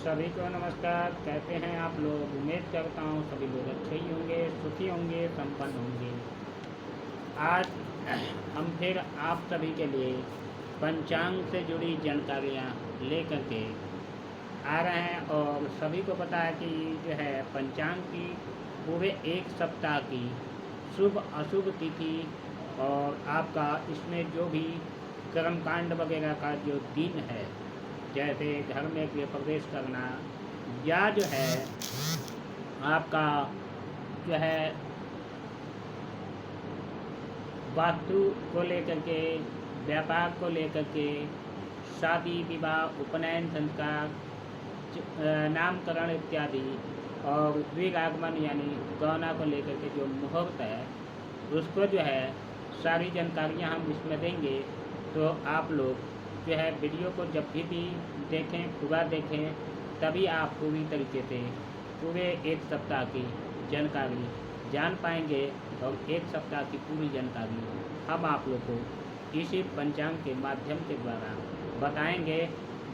सभी को नमस्कार। कैसे हैं आप लोग? उम्मीद करता हूँ सभी लोग अच्छे ही होंगे, सुखी होंगे, संपन्न होंगे। आज हम फिर आप सभी के लिए पंचांग से जुड़ी जानकारियाँ लेकर के आ रहे हैं। और सभी को पता है कि जो है पंचांग की पूरे एक सप्ताह की शुभ अशुभ तिथि और आपका इसमें जो भी कर्मकांड वगैरह का जो दिन है, जैसे घर में गृह प्रवेश करना या जो है आपका जो है वास्तु को लेकर के, व्यापार को लेकर के, शादी विवाह उपनयन संस्कार, नामकरण इत्यादि और द्विरागमन यानी गौना को लेकर के जो मुहूर्त है उसको जो है सारी जानकारियाँ हम इसमें देंगे। तो आप लोग जो है वीडियो को जब भी देखें, पूरा देखें, तभी आप पूरी तरीके से पूरे एक सप्ताह की जानकारी जान पाएंगे। और एक सप्ताह की पूरी जानकारी हम आप लोग को इसी पंचांग के माध्यम के द्वारा बताएंगे।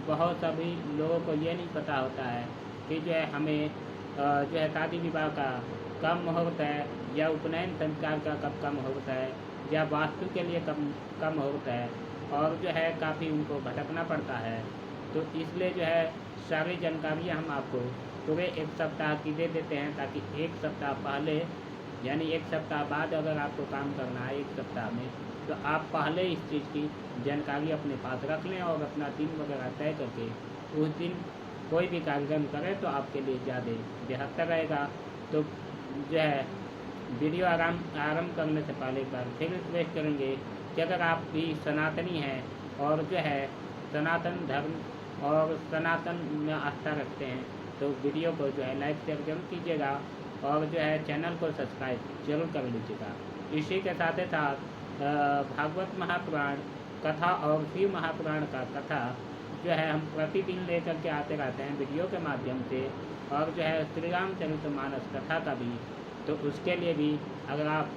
बहुत सभी लोगों को ये नहीं पता होता है कि जो है हमें जो है शादी विवाह का कब मुहूर्त है, या उपनयन संस्कार का कब का मुहूर्त है, या वास्तु के लिए कब मुहूर्त है, और जो है काफ़ी उनको भटकना पड़ता है। तो इसलिए जो है सारी जानकारियाँ हम आपको पूरे एक सप्ताह की दे देते हैं, ताकि एक सप्ताह पहले यानी एक सप्ताह बाद अगर आपको काम करना है एक सप्ताह में, तो आप पहले इस चीज़ की जानकारी अपने पास रख लें और अपना दिन वगैरह तय करके उस दिन कोई भी कार्यक्रम करें तो आपके लिए ज़्यादा बेहतर रहेगा। तो जो है वीडियो आरम्भ करने से पहले एक बार फिर रिक्वेस्ट करेंगे कि अगर आप भी सनातनी हैं और जो है सनातन धर्म और सनातन में आस्था रखते हैं, तो वीडियो को जो है लाइक शेयर जरूर कीजिएगा और जो है चैनल को सब्सक्राइब जरूर कर लीजिएगा। इसी के साथ ही साथ भागवत महापुराण कथा और शिव महापुराण का कथा जो है हम प्रतिदिन लेकर के आते रहते हैं वीडियो के माध्यम से, और जो है श्री रामचरितमानस कथा का भी, तो उसके लिए भी अगर आप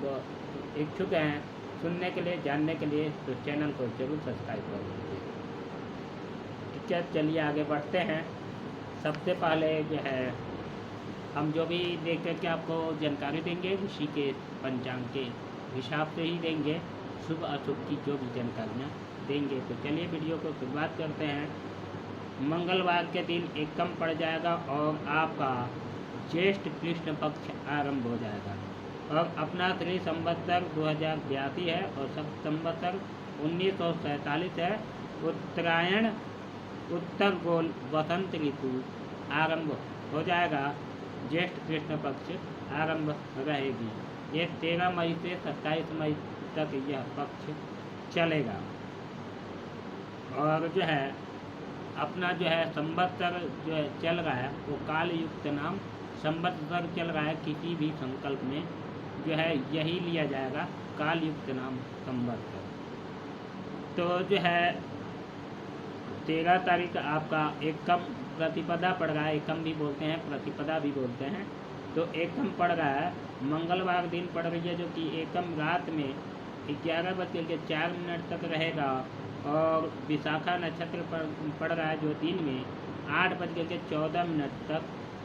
इच्छुक हैं सुनने के लिए, जानने के लिए, तो चैनल को जरूर सब्सक्राइब कर लीजिए। ठीक है, चलिए आगे बढ़ते हैं। सबसे पहले जो है हम जो भी देख करके आपको जानकारी देंगे उसी के पंचांग के हिसाब से ही देंगे, शुभ अशुभ की जो भी जानकारियाँ देंगे। तो चलिए वीडियो को शुरुआत करते हैं। मंगलवार के दिन एकम पड़ जाएगा और आपका ज्येष्ठ कृष्ण पक्ष आरंभ हो जाएगा। और अपना श्री संवत्सर 2082 है और संवत्सर 1947 है। उत्तरायण उत्तर गोल वसंत ऋतु आरंभ हो जाएगा। ज्येष्ठ कृष्ण पक्ष आरंभ रहेगी। ये 13 मई से 27 मई तक यह पक्ष चलेगा। और जो है अपना जो है संवत्सर जो है चल रहा है वो काल युक्त नाम संवत्सर चल रहा है। किसी भी संकल्प में जो है यही लिया जाएगा, काल युक्त नाम संवत्सर। तो जो है 13 तारीख आपका एकम प्रतिपदा पड़ रहा है। एकम भी बोलते हैं, प्रतिपदा भी बोलते हैं। तो एकम पड़ रहा है, मंगलवार दिन पड़ रही है, जो कि एकम रात में 11:04 तक रहेगा। और विशाखा नक्षत्र पड़ रहा है जो दिन में 8:14 तक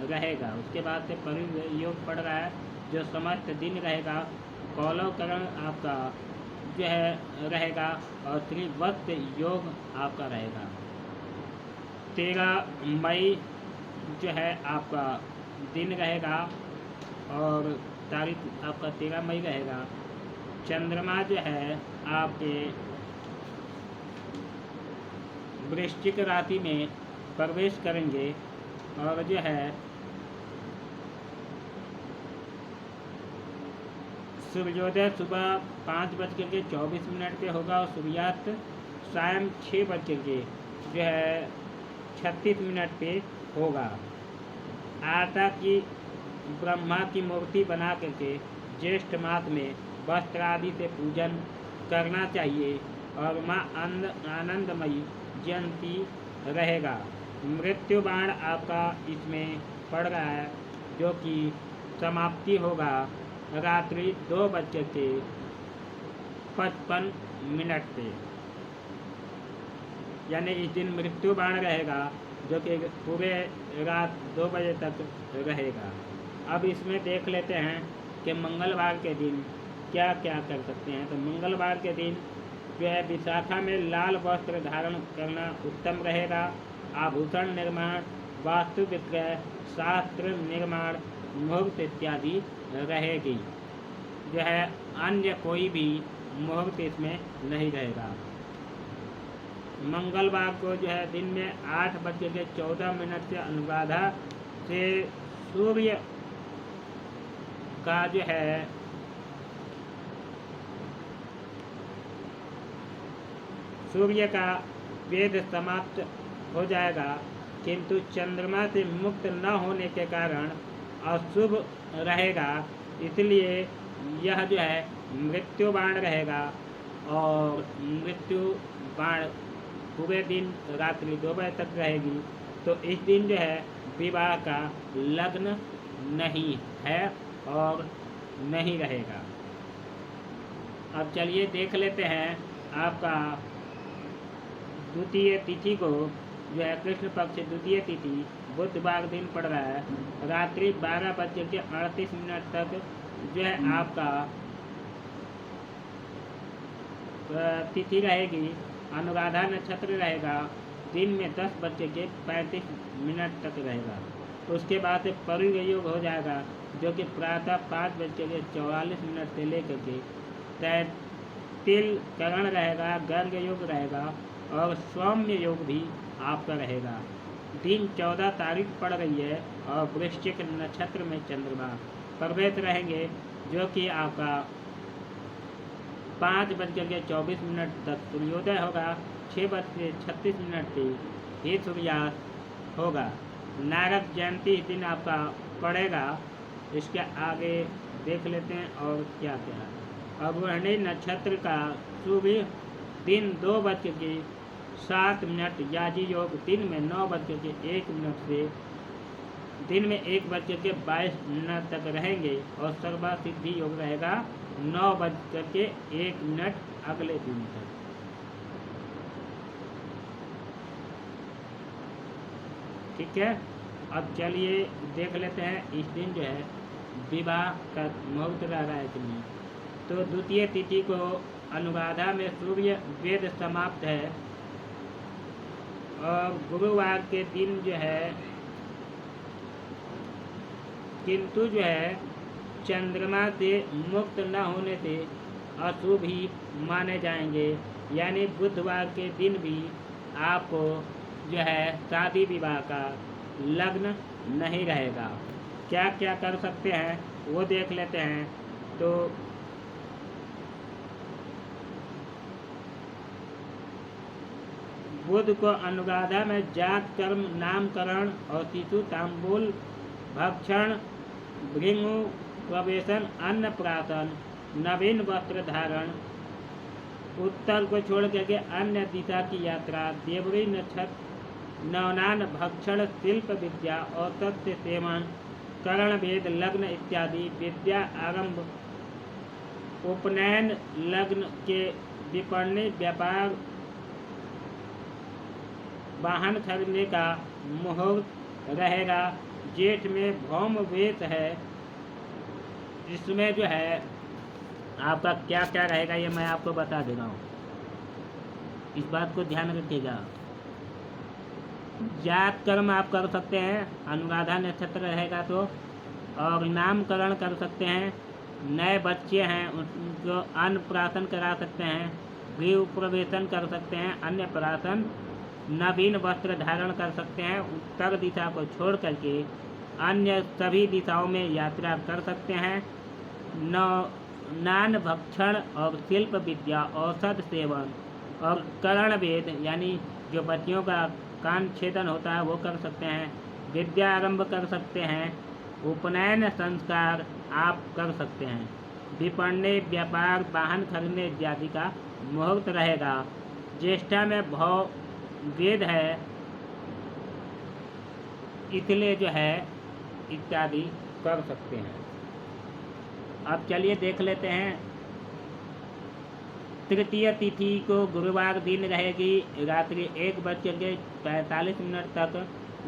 रहेगा। उसके बाद से परियोग पड़ रहा है जो समस्त दिन रहेगा। कौलवकरण आपका जो है रहेगा और त्रिवत्त योग आपका रहेगा। 13 मई जो है आपका दिन रहेगा और तारीख आपका 13 मई रहेगा। चंद्रमा जो है आपके वृश्चिक राशि में प्रवेश करेंगे और जो है सूर्योदय सुबह 5:24 पे होगा और सूर्यास्त शाम 6 जो है 36 पे होगा। आटा की ब्रह्मा की मूर्ति बना करके ज्येष्ठ मास में वस्त्र आदि से पूजन करना चाहिए। और माँ आनंदमयी जयंती रहेगा। मृत्यु बाण आपका इसमें पड़ रहा है जो कि समाप्ति होगा रात्रि 2:55 पे। यानी इस दिन मृत्यु बाण रहेगा जो कि पूरे रात 2 बजे तक रहेगा। अब इसमें देख लेते हैं कि मंगलवार के दिन क्या क्या कर सकते हैं। तो मंगलवार के दिन जो है विशाखा में लाल वस्त्र धारण करना उत्तम रहेगा। आभूषण निर्माण, वास्तु विक्रय, शास्त्र निर्माण, मुहूर्त इत्यादि रहेगी। जो है अन्य कोई भी मुहूर्त इसमें नहीं रहेगा। मंगलवार को जो है दिन में 8:14 से अनुराधा से सूर्य का जो है सूर्य का वेद समाप्त हो जाएगा, किंतु चंद्रमा से मुक्त न होने के कारण अशुभ रहेगा, इसलिए यह जो है मृत्यु बाण रहेगा। और मृत्यु बाण पूरे दिन रात्रि 2 बजे तक रहेगी। तो इस दिन जो है विवाह का लग्न नहीं है और नहीं रहेगा। अब चलिए देख लेते हैं आपका द्वितीय तिथि को, जो है कृष्ण पक्ष द्वितीय तिथि बुधवार दिन पड़ रहा है। रात्रि 12:38 तक जो है आपका तिथि रहेगी। अनुराधा नक्षत्र रहेगा, दिन में 10:35 तक रहेगा। उसके बाद से परिग योग हो जाएगा, जो कि प्रातः 5:44 से लेकर के तैतिल करण रहेगा, गर्ग योग रहेगा और सौम्य योग भी आपका रहेगा। दिन 14 तारीख पड़ रही है और वृश्चिक नक्षत्र में चंद्रमा प्रवेश रहेंगे, जो कि आपका 5:24 तक सूर्योदय होगा। 6:36 से ही सूर्यास्त होगा। नारद जयंती इस दिन आपका पड़ेगा। इसके आगे देख लेते हैं और क्या क्या। अग्रहणी नक्षत्र का शुभ दिन 2:07 याजी योग, दिन में 9:01 से दिन में 1:22 तक रहेंगे और सर्वा सिद्धि योग रहेगा 9:01 अगले दिन तक। ठीक है, अब चलिए देख लेते हैं इस दिन जो है विवाह का मुहूर्त रह रहा है कि नहीं। तो द्वितीय तिथि को अनुराधा में सूर्य वेद समाप्त है और गुरुवार के दिन जो है किंतु जो है चंद्रमा से मुक्त न होने से अशुभ ही माने जाएंगे। यानी बुधवार के दिन भी आपको जो है शादी विवाह का लग्न नहीं रहेगा। क्या क्या कर सकते हैं वो देख लेते हैं। तो बुध को अनुराधा में जात कर्म नामकरण और शिशु तांबूल भक्षण भृंगु प्रवेशन अन्नप्राशन नवीन वस्त्र धारण उत्तर को छोड़ करके अन्य दिशा की यात्रा देवरी नक्षत्र नवनान भक्षण शिल्प विद्या औसत से सेवन करण वेद लग्न इत्यादि विद्या आरंभ उपनयन लग्न के विपणनी व्यापार वाहन खरीदने का मुहूर्त रहेगा। जेठ में भौम वेश है, इसमें जो है आपका क्या क्या रहेगा ये मैं आपको बता दे रहा हूँ, इस बात को ध्यान रखिएगा। जात कर्म आप कर सकते हैं, अनुराधा नक्षत्र रहेगा तो, और नामकरण कर सकते हैं। नए बच्चे हैं उनको अन्नप्राशन करा सकते हैं, गृह प्रवेशन कर सकते हैं, अन्य प्राशन नवीन वस्त्र धारण कर सकते हैं। उत्तर दिशा को छोड़ करके अन्य सभी दिशाओं में यात्रा कर सकते हैं। नान भक्षण और शिल्प विद्या औषध सेवन और करण वेद यानी जो बच्चियों का कान छेदन होता है वो कर सकते हैं। विद्या आरंभ कर सकते हैं। उपनयन संस्कार आप कर सकते हैं। विपणनी व्यापार वाहन खरीदने इत्यादि का मुहूर्त रहेगा। ज्येष्ठा में भव वेद है, इसलिए जो है इत्यादि कर सकते हैं। अब चलिए देख लेते हैं। तृतीय तिथि को गुरुवार दिन रहेगी, रात्रि 1:24 45 तक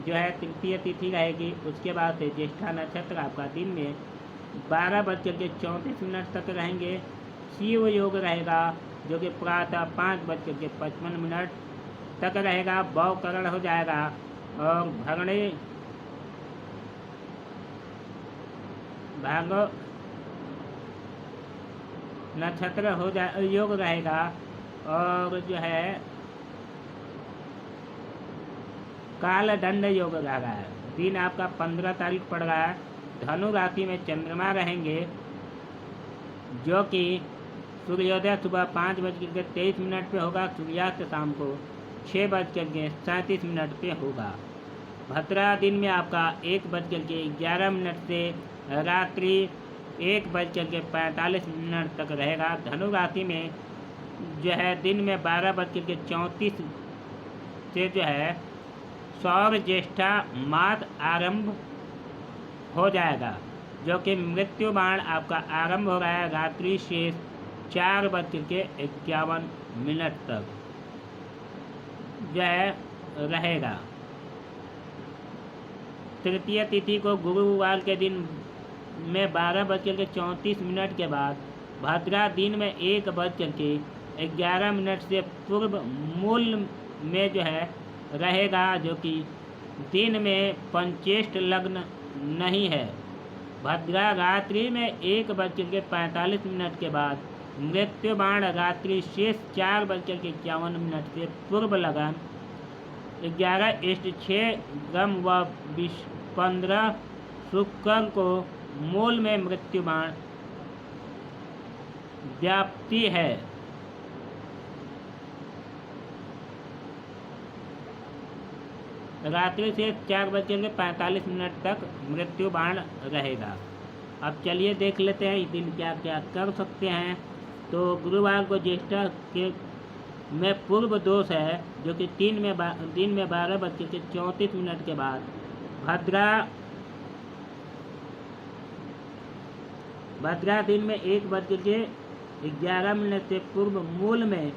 जो है तृतीय तिथि रहेगी। उसके बाद से ज्येष्ठा नक्षत्र आपका दिन में 12:34 तक रहेंगे। शिव योग रहेगा जो कि प्रातः 5:55 तक रहेगा। भवकरण हो जाएगा और भरणे भाग नक्षत्र हो जाए योग रहेगा। और जो है काल दंड योग रहेगा। दिन आपका 15 तारीख पड़ रहा है। धनु राशि में चंद्रमा रहेंगे जो कि सूर्योदय सुबह 5:23 पे होगा। सूर्यास्त शाम को 6:37 पे होगा। भद्रा दिन में आपका 1:11 से रात्रि 1:45 तक रहेगा। धनु राशि में जो है दिन में 12:34 से जो है सौर ज्येष्ठा मास आरंभ हो जाएगा जो कि मृत्यु बाण आपका आरंभ हो रहा है रात्रि से 4:51 तक जो है रहेगा। तृतीय तिथि को गुरुवार के दिन में 12:34 के बाद भद्रा दिन में 1:11 से पूर्व मूल में जो है रहेगा जो कि दिन में पंचेष्ट लग्न नहीं है। भद्रा रात्रि में 1:45 के बाद मृत्यु बाण रात्रि शेष 4:51 से पूर्व लगन 11:6 गम व 15 शुक्र को मूल में मृत्यु बाण व्याप्ति है। रात्रि से 4:45 तक मृत्यु बाण रहेगा। अब चलिए देख लेते हैं इस दिन क्या क्या कर सकते हैं। तो गुरुवार को ज्येष्ठा के में पूर्व दोष है जो कि दिन में 12:34 के बाद भद्रा दिन में 1:11 से पूर्व मूल में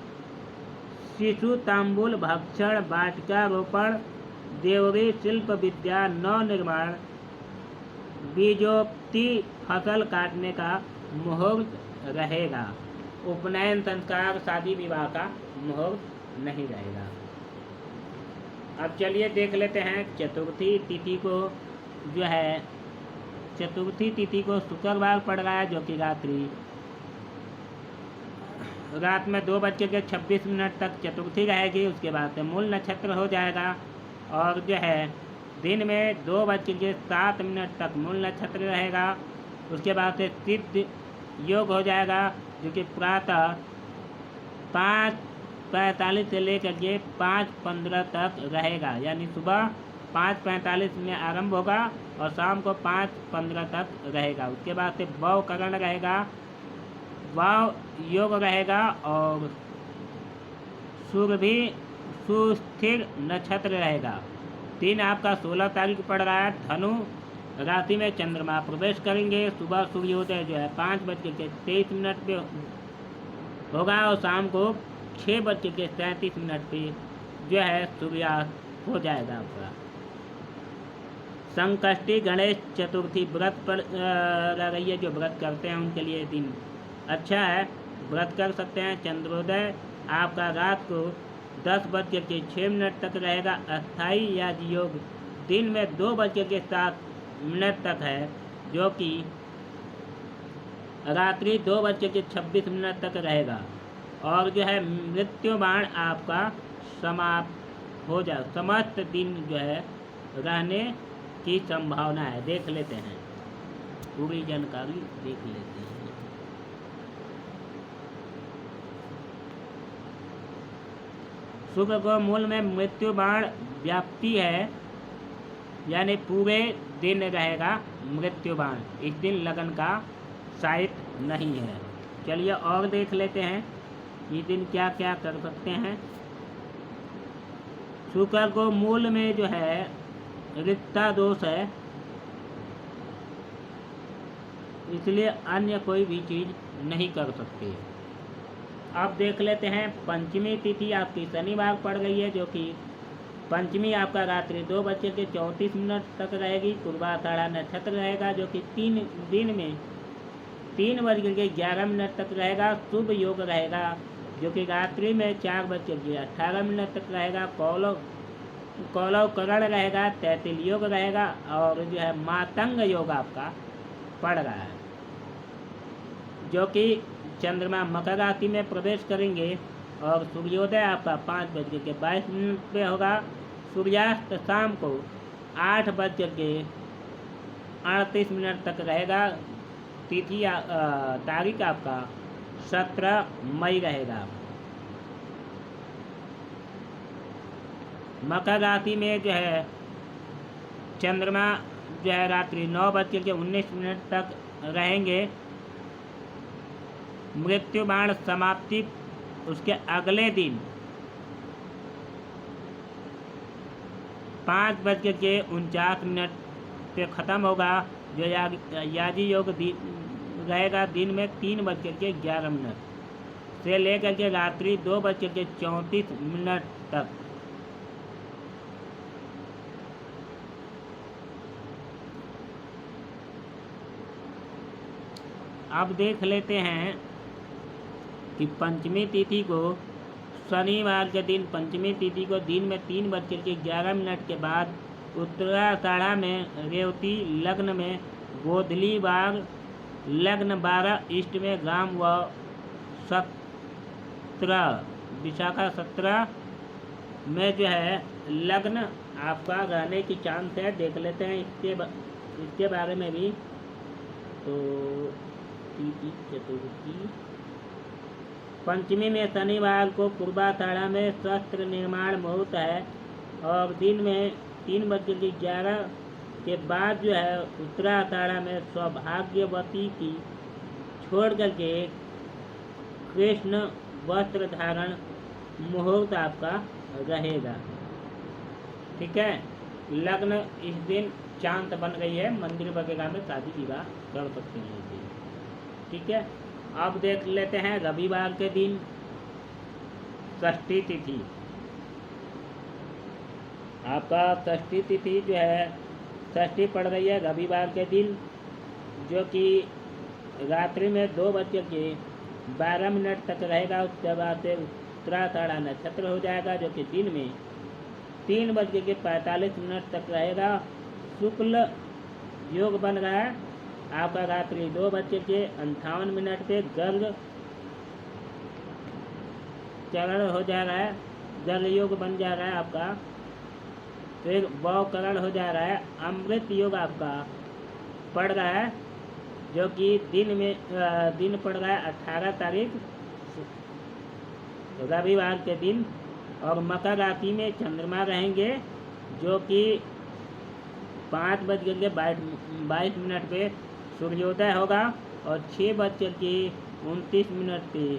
शिशु तांबूल भक्षण वाटिकारोपण देवरी शिल्प विद्या नव निर्माण बीजोक्ति फसल काटने का मुहूर्त रहेगा। उपनयन संस्कार शादी विवाह का मुहूर्त नहीं रहेगा। अब चलिए देख लेते हैं चतुर्थी तिथि को जो है चतुर्थी तिथि को शुक्रवार पड़ रहा है जो कि रात में 2:26 तक चतुर्थी रहेगी। उसके बाद से मूल नक्षत्र हो जाएगा और जो है दिन में 2:07 तक मूल नक्षत्र रहेगा। उसके बाद से सिद्ध योग हो जाएगा जो कि प्रातः 5:45 से लेकर के 5:15 तक रहेगा। यानी सुबह 5:45 में आरंभ होगा और शाम को 5:15 तक रहेगा। उसके बाद से भवकरण रहेगा, वाव योग रहेगा और सूर्य भी सुस्थिर नक्षत्र रहेगा। दिन आपका 16 तारीख पड़ रहा है। धनु राशि में चंद्रमा प्रवेश करेंगे। सुबह सूर्योदय जो है 5:23 पे होगा और शाम को 6:37 पे जो है सूर्यास्त हो जाएगा आपका। संकष्टी गणेश चतुर्थी व्रत पर रह रही है। जो व्रत करते हैं उनके लिए दिन अच्छा है, व्रत कर सकते हैं। चंद्रोदय आपका रात को 10:06 तक रहेगा। अस्थाई याज योग दिन में 2:07 तक है जो कि रात्रि 2:26 तक रहेगा। और जो है मृत्यु बाण आपका समाप्त हो जाए। समस्त दिन जो है रहने की संभावना है। देख लेते हैं, पूरी जानकारी देख लेते हैं। शुक्र को मूल में मृत्यु बाण व्याप्ति है, यानी पूरे दिन रहेगा मृत्यु बाण। इस दिन लगन का साहित्य नहीं है। चलिए और देख लेते हैं इस दिन क्या क्या कर सकते हैं। शुक्र को मूल में जो है रिक्ता दोष है, इसलिए अन्य कोई भी चीज नहीं कर सकते। अब देख लेते हैं पंचमी तिथि आपकी शनिवार पड़ गई है जो कि पंचमी आपका रात्रि 2:34 तक रहेगी। पूर्वाषाढ़ा नक्षत्र रहेगा जो कि दिन में 3:11 तक रहेगा। शुभ योग रहेगा जो कि रात्रि में 4:18 तक रहेगा। कौलव करण रहेगा। तैतिल योग रहेगा और जो है मातंग योग आपका पड़ रहा है जो कि चंद्रमा मकर राशि में प्रवेश करेंगे और सूर्योदय आपका 5:22 पे होगा। सूर्यास्त शाम को 8:38 तक रहेगा। तिथि तारीख आपका 17 मई रहेगा। मकर राशि में जो है चंद्रमा जो है रात्रि 9:19 तक रहेंगे। मृत्यु बाण समाप्ति उसके अगले दिन 5:49 पे ख़त्म होगा। जो याजी योग रहेगा दिन में 3:11 से लेकर के रात्रि 2:34 तक। अब देख लेते हैं कि पंचमी तिथि को शनिवार के दिन पंचमी तिथि को दिन में 3:11 के बाद उत्तराषाढ़ा में रेवती लग्न में गोधली बाग लग्न 12 ईस्ट में ग्राम व 17 विशाखा 17 में जो है लग्न आपका रहने की चांस है। देख लेते हैं इसके बारे में भी। तो चतुर्थी पंचमी में शनिवार को पूर्वाषाढ़ा में शस्त्र निर्माण मुहूर्त है और दिन में 3:11 के बाद जो है उत्तराषाढ़ा में सौभाग्यवती की छोड़ करके कृष्ण वस्त्र धारण मुहूर्त आपका रहेगा। ठीक है, लग्न इस दिन चांद बन गई है। मंदिर वगैरह में शादी विवाह कर सकते हैं। ठीक है, अब देख लेते हैं रविवार के दिन षष्ठी तिथि। आपका षष्ठी तिथि जो है षष्ठी पड़ रही है रविवार के दिन जो कि रात्रि में 2:12 तक रहेगा। उसके बाद से उत्तराषाढ़ा नक्षत्र हो जाएगा जो कि दिन में 3:45 तक रहेगा। शुक्ल योग बन रहा है आपका रात्रि 2:58 पे गर्ग चरण हो जा रहा है। गर्ग योग बन जा रहा है आपका। फिर बौकरण हो जा रहा है। अमृत योग आपका पड़ रहा है जो कि दिन पड़ रहा है 18 तारीख रविवार के दिन। और मकर राशि में चंद्रमा रहेंगे जो कि 5:22 पे सूर्योदय होगा और 6:29 पे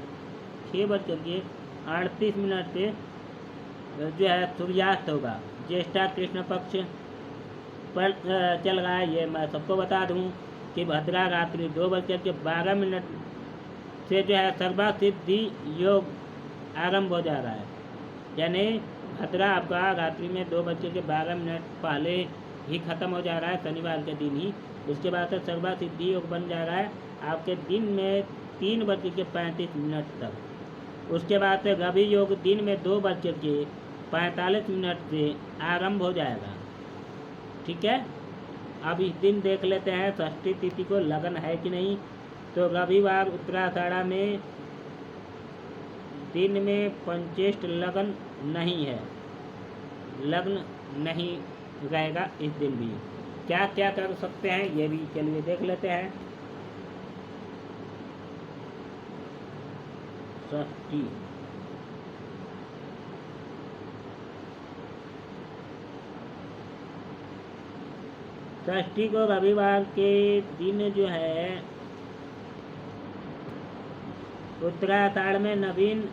6:38 पे जो है सूर्यास्त होगा। ज्येष्ठा कृष्ण पक्ष पर चल रहा है। ये मैं सबको बता दूं कि भद्रा रात्रि 2:12 से जो है सर्वसिद्धि योग आरंभ हो जा रहा है। यानी भद्रा आपका रात्रि में 2:12 पहले ही ख़त्म हो जा रहा है शनिवार के दिन ही। उसके बाद से सर्वा सिद्धि योग बन जा रहा है आपके दिन में 3:35 तक। उसके बाद से रवि योग दिन में 2:45 से आरंभ हो जाएगा। ठीक है, अब इस दिन देख लेते हैं षष्ठी तिथि को लगन है कि नहीं। तो रविवार उत्तराषाढ़ा में दिन में पंचेष्ट लगन नहीं है, लग्न नहीं रहेगा इस दिन भी। क्या क्या कर सकते हैं ये भी चलिए देख लेते हैं। षष्ठी षष्ठी को रविवार के दिन जो है उत्तराषाढ़ में नवीन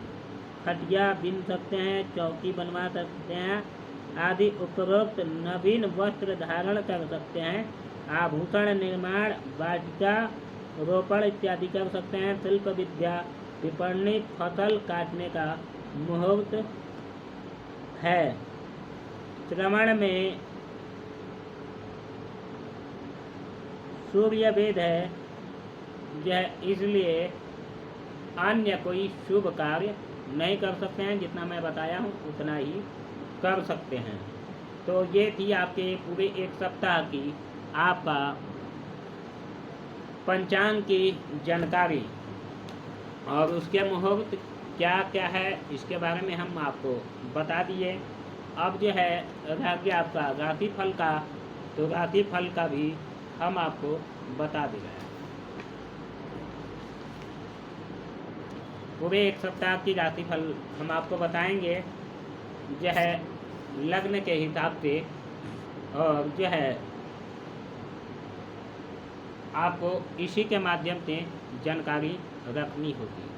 खटिया बिन सकते हैं, चौकी बनवा सकते हैं आदि उपरोक्त नवीन वस्त्र धारण कर सकते हैं। आभूषण निर्माण, वाटिका रोपण इत्यादि कर सकते हैं। शिल्प विद्या, विपणनी, फसल काटने का मुहूर्त है। श्रवण में सूर्य वेद है, यह इसलिए अन्य कोई शुभ कार्य नहीं कर सकते हैं। जितना मैं बताया हूँ उतना ही कर सकते हैं। तो ये थी आपके पूरे एक सप्ताह की आपका पंचांग की जानकारी, और उसके मुहूर्त क्या क्या है इसके बारे में हम आपको बता दिए। अब जो है रह गया आपका राशिफल का, तो राशिफल का भी हम आपको बता दे रहे हैं। पूरे एक सप्ताह की राशिफल हम आपको बताएंगे, जो है लग्न के हिसाब से, और जो है आपको इसी के माध्यम से जानकारी रखनी होगी।